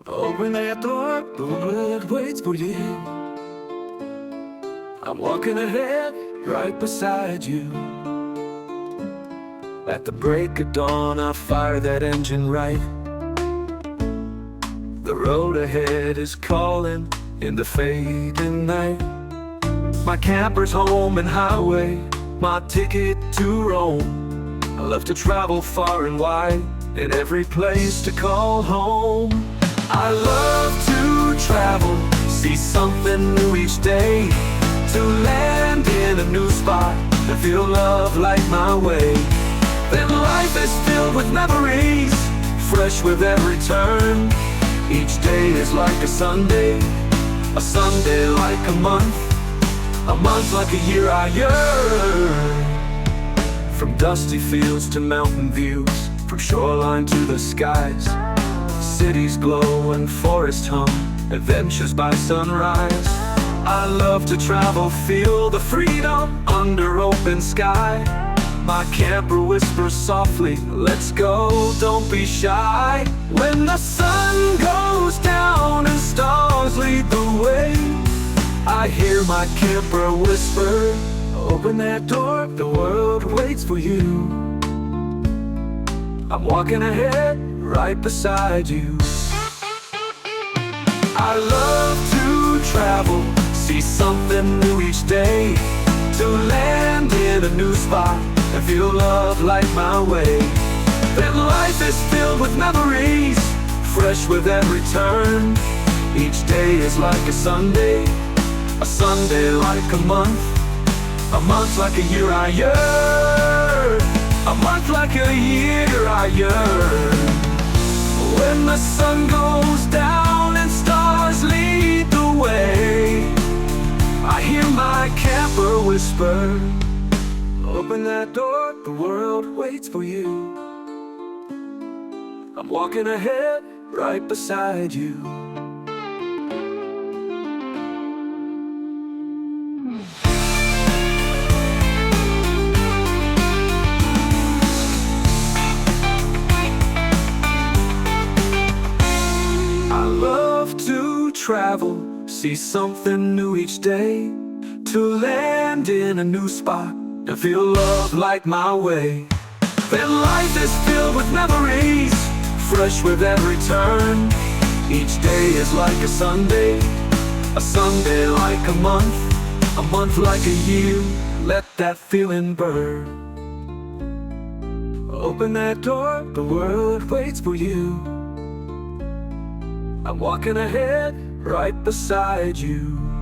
Open that door, the world waits for you. I'm walking ahead, right beside you. At the break of dawn, I fire that engine right. The road ahead is calling in the fading night. My camper's home and highway, my ticket to Rome. I love to travel far and wide, in every place to call home. I love to travel, see something new each day, to land in a new spot and feel love light my way. Then life is filled with memories, fresh with every turn. Each day is like a Sunday like a month like a year I yearn. From dusty fields to mountain views, from shoreline to the skies, cities glow and forests hum, adventures by sunrise. I love to travel, feel the freedom under open sky. My camper whispers softly, let's go, don't be shy. When the sun goes down and stars lead the way, I hear my camper whisper, open that door, the world waits for you. I'm walking ahead, right beside you. I love to travel, see something new each day, to land in a new spot and feel love light my way. Then life is filled with memories, fresh with every turn. Each day is like a Sunday like a month like a year I yearn, a month like a year I yearn. When the sun goes down and stars lead the way, I hear my camper whisper, open that door, the world waits for you. I'm walking ahead, right beside you. I love to travel, see something new each day, to land in a new spot and feel love light my way. Then life is filled with memories, fresh with every turn. Each day is like a Sunday like a month like a year. Let that feeling burn. Open that door, the world waits for you. I'm walking ahead, right beside you.